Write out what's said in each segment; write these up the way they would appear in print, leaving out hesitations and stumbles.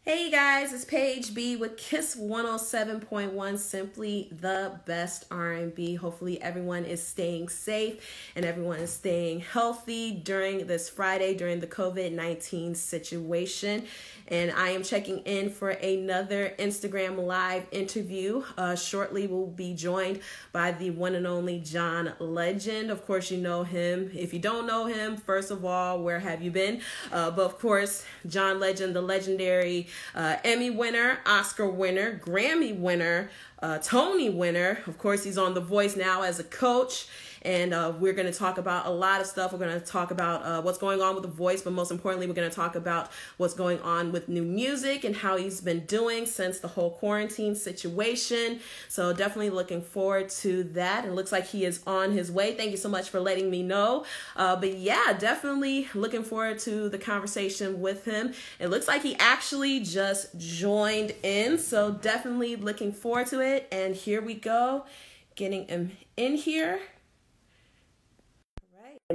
Hey guys, it's Paige B with Kiss 107.1, simply the best R&B. Hopefully everyone is staying safe and everyone is staying healthy during this Friday, during the COVID-19 situation. And I am checking in for another Instagram Live interview. Shortly we'll be joined by the one and only John Legend. Of course, you know him. If you don't know him, first of all, where have you been? But of course, John Legend, the legendary Emmy winner, Oscar winner, Grammy winner, Tony winner. Of course, he's on The Voice now as a coach. And we're going to talk about a lot of stuff. We're going to talk about what's going on with The Voice, but most importantly, we're going to talk about what's going on with new music and how he's been doing since the whole quarantine situation. So definitely looking forward to that. It looks like he is on his way. Thank you so much for letting me know. But yeah, definitely looking forward to the conversation with him. It looks like he actually just joined in. So definitely looking forward to it. And here we go, getting him in here.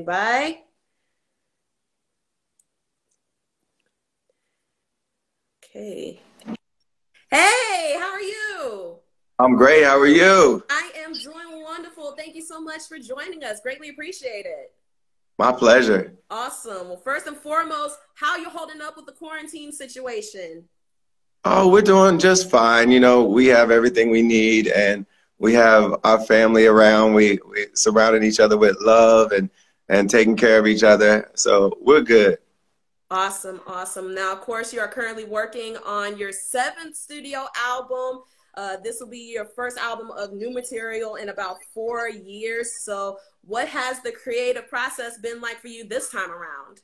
Bye. Okay. Hey, how are you? I'm great. How are you? I am doing wonderful. Thank you so much for joining us. Greatly appreciate it. My pleasure. Awesome. Well, first and foremost, how you holding up with the quarantine situation? Oh, we're doing just fine. You know, we have everything we need and we have our family around. We surrounded each other with love and taking care of each other. So we're good. Awesome, awesome. Now, of course, you are currently working on your 7th studio album. This will be your first album of new material in about 4 years. So what has the creative process been like for you this time around?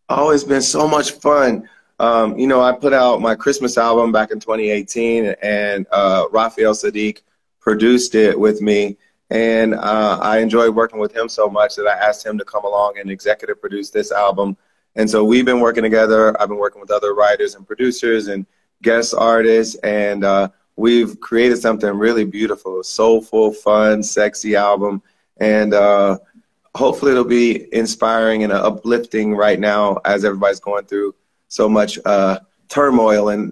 Oh, it's been so much fun. You know, I put out my Christmas album back in 2018 and Raphael Saadiq produced it with me. And I enjoyed working with him so much that I asked him to come along and executive produce this album. And so we've been working together. I've been working with other writers and producers and guest artists. And we've created something really beautiful, soulful, fun, sexy album. And hopefully it'll be inspiring and uplifting right now as everybody's going through so much turmoil in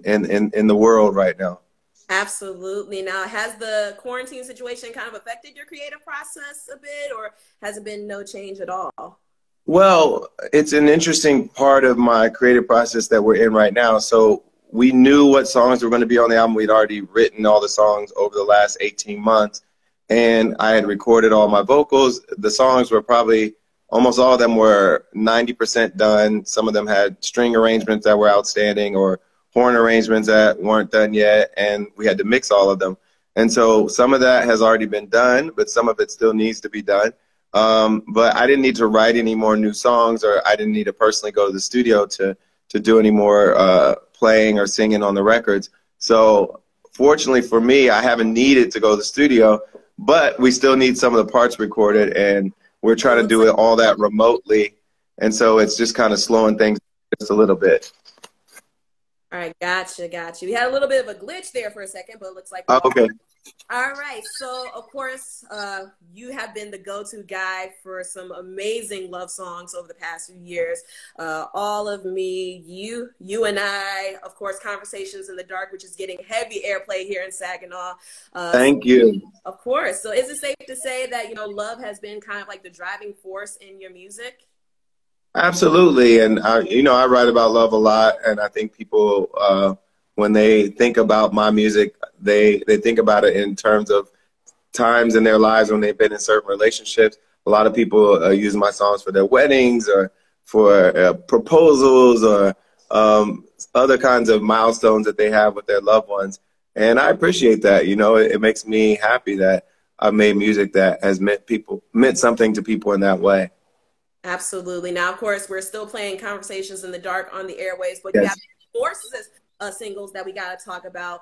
the world right now. Absolutely. Now, has the quarantine situation kind of affected your creative process a bit, or has it been no change at all? Well, it's an interesting part of my creative process that we're in right now. So we knew what songs were going to be on the album. We'd already written all the songs over the last 18 months, and I had recorded all my vocals. The songs were probably, almost all of them were 90% done. Some of them had string arrangements that were outstanding or horn arrangements that weren't done yet, and we had to mix all of them. And so some of that has already been done, but some of it still needs to be done. But I didn't need to write any more new songs, or I didn't need to personally go to the studio to do any more playing or singing on the records. So fortunately for me, I haven't needed to go to the studio, but we still need some of the parts recorded, and we're trying to do it all that remotely. And so it's just kind of slowing things just a little bit. All right, gotcha. We had a little bit of a glitch there for a second, but it looks like okay. All right, so of course, you have been the go-to guy for some amazing love songs over the past few years. All of Me, You and I, of course, Conversations in the Dark, which is getting heavy airplay here in Saginaw. Thank you. Of course. So is it safe to say that, you know, love has been kind of like the driving force in your music? Absolutely. And, you know, I write about love a lot, and I think people, when they think about my music, they think about it in terms of times in their lives when they've been in certain relationships. A lot of people use my songs for their weddings or for proposals or other kinds of milestones that they have with their loved ones. And I appreciate that. You know, it makes me happy that I've made music that has meant something to people in that way. Absolutely. Now, of course, we're still playing Conversations in the Dark on the airwaves, but Yes. you have forces singles that we got to talk about,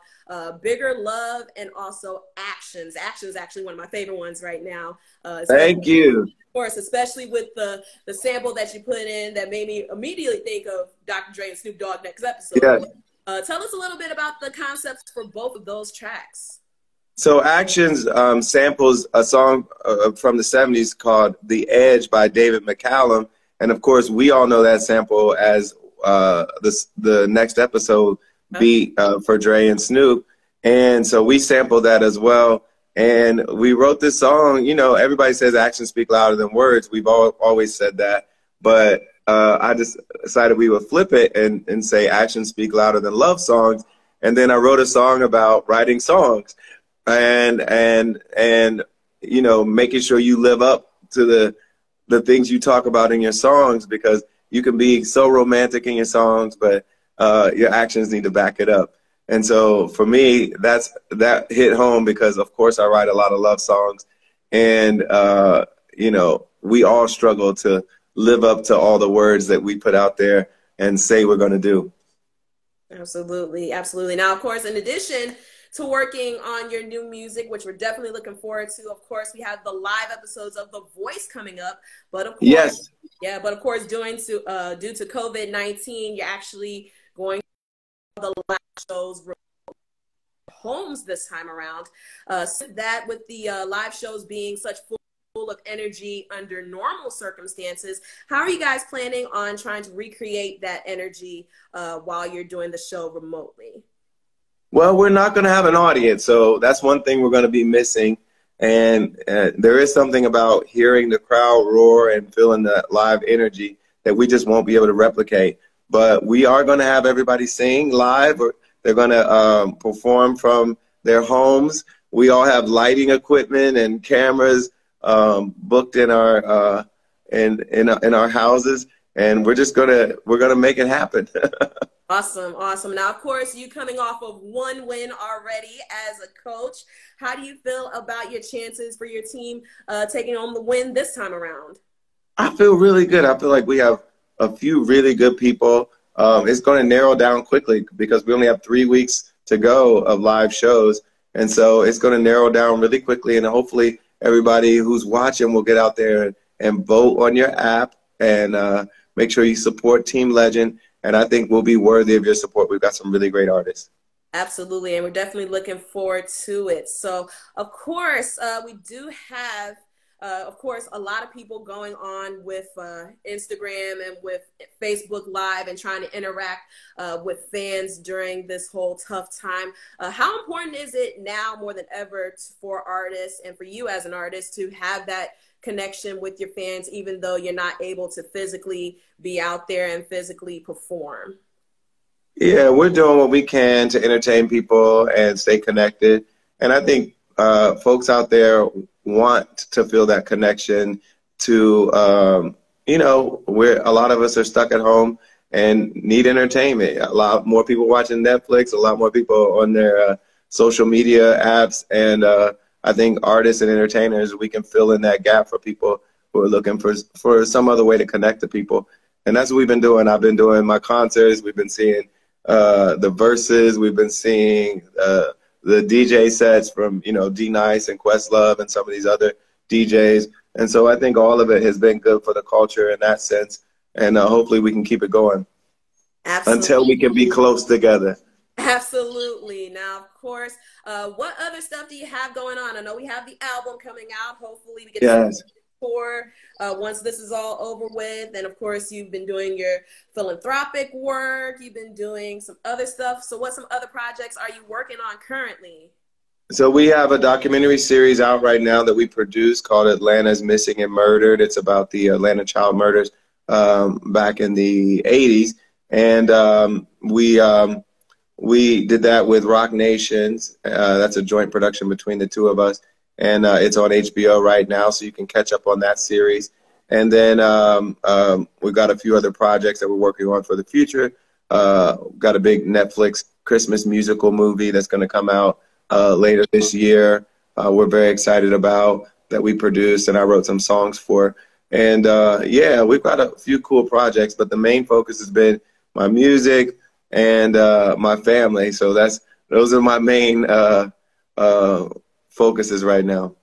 Bigger Love and also Actions. Actions is actually one of my favorite ones right now. Thank you. Of course, especially with the sample that you put in that made me immediately think of Dr. Dre and Snoop Dogg next episode. Yes. Tell us a little bit about the concepts for both of those tracks. So Actions samples a song from the 70s called The Edge by David McCallum. And of course, we all know that sample as the next episode beat for Dre and Snoop. And so we sampled that as well. And we wrote this song. You know, everybody says actions speak louder than words. We've always said that. But I just decided we would flip it and say actions speak louder than love songs. And then I wrote a song about writing songs and you know, making sure you live up to the things you talk about in your songs, because you can be so romantic in your songs, but your actions need to back it up. And so for me, that hit home, because of course I write a lot of love songs, and you know, we all struggle to live up to all the words that we put out there and say we're going to do. Absolutely. Absolutely. Now, of course, in addition to working on your new music, which we're definitely looking forward to, of course, we have the live episodes of The Voice coming up. But of course, yes. Yeah, but of course, due to COVID-19, you're actually going to the live shows homes this time around. So that with the live shows being such full of energy under normal circumstances, how are you guys planning on trying to recreate that energy while you're doing the show remotely? Well, we're not going to have an audience, so that's one thing we're going to be missing. And there is something about hearing the crowd roar and feeling that live energy that we just won't be able to replicate. But we are going to have everybody sing live, or they're going to perform from their homes. We all have lighting equipment and cameras booked in our in our houses, and we're gonna make it happen. Awesome, awesome. Now, of course, you coming off of one win already as a coach, how do you feel about your chances for your team taking on the win this time around? I feel really good. I feel like we have a few really good people. It's going to narrow down quickly because we only have 3 weeks to go of live shows, and so it's going to narrow down really quickly, and hopefully everybody who's watching will get out there and vote on your app and make sure you support Team Legend. And I think we'll be worthy of your support. We've got some really great artists. Absolutely. And we're definitely looking forward to it. So, of course, we do have, of course, a lot of people going on with Instagram and with Facebook Live and trying to interact with fans during this whole tough time. How important is it now more than ever for artists and for you as an artist to have that connection with your fans, even though you're not able to physically be out there and physically perform? Yeah, we're doing what we can to entertain people and stay connected. And I think folks out there want to feel that connection to, you know, where a lot of us are stuck at home and need entertainment. A lot more people watching Netflix, a lot more people on their social media apps. And I think artists and entertainers, we can fill in that gap for people who are looking for some other way to connect to people. And that's what we've been doing. I've been doing my concerts. We've been seeing the verses. We've been seeing the DJ sets from, you know, D-Nice and Questlove and some of these other DJs. And so I think all of it has been good for the culture in that sense. And hopefully we can keep it going. Absolutely. Until we can be close together. Absolutely. Now, of course, what other stuff do you have going on? I know we have the album coming out. Hopefully we get to tour once this is all over with. And of course, you've been doing your philanthropic work. You've been doing some other stuff. So what some other projects are you working on currently? So we have a documentary series out right now that we produced called Atlanta's Missing and Murdered. It's about the Atlanta child murders back in the 80s. And we did that with Rock Nations. That's a joint production between the two of us. And it's on HBO right now, so you can catch up on that series. And then we've got a few other projects that we're working on for the future. Got a big Netflix Christmas musical movie that's going to come out later this year. We're very excited about that we produced and I wrote some songs for. And yeah, we've got a few cool projects, but the main focus has been my music and my family. So those are my main focuses right now.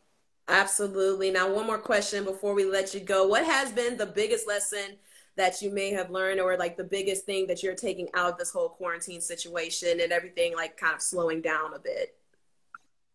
Absolutely. Now, one more question before we let you go. What has been the biggest lesson that you may have learned, or like the biggest thing that you're taking out of this whole quarantine situation and everything like kind of slowing down a bit?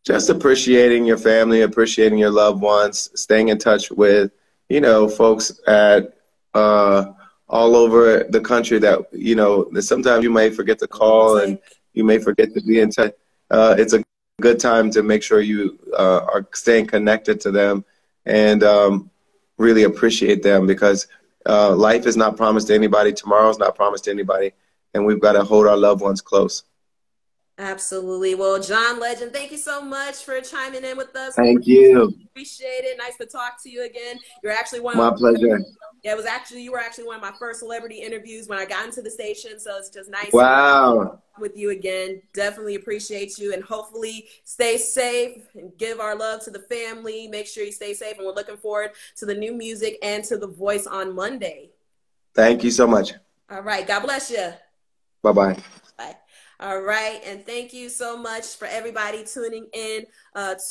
Just appreciating your family, appreciating your loved ones, staying in touch with, you know, folks at all over the country that, you know, that sometimes you may forget to call and you may forget to be in touch. It's a good time to make sure you are staying connected to them and really appreciate them, because life is not promised to anybody. Tomorrow's not promised to anybody. And we've got to hold our loved ones close. Absolutely. Well, John Legend, thank you so much for chiming in with us. Thank you. Appreciate it. Nice to talk to you again. You're actually my pleasure. Yeah, you were actually one of my first celebrity interviews when I got into the station. So it's just nice. Wow. With you again. Definitely appreciate you, and hopefully stay safe and give our love to the family. Make sure you stay safe, and we're looking forward to the new music and to The Voice on Monday. Thank you so much. All right. God bless you. Bye-bye. Bye. All right. And thank you so much for everybody tuning in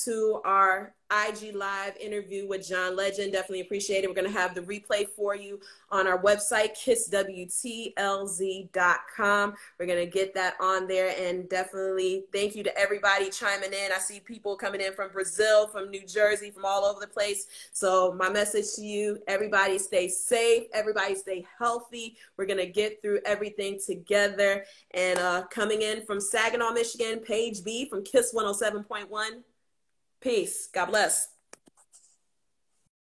to our IG Live interview with John Legend. Definitely appreciate it. We're going to have the replay for you on our website, kisswtlz.com. We're going to get that on there, and definitely thank you to everybody chiming in. I see people coming in from Brazil, from New Jersey, from all over the place. So my message to you, everybody stay safe. Everybody stay healthy. We're going to get through everything together. And coming in from Saginaw, Michigan, Paige B from Kiss 107.1. Peace. God bless.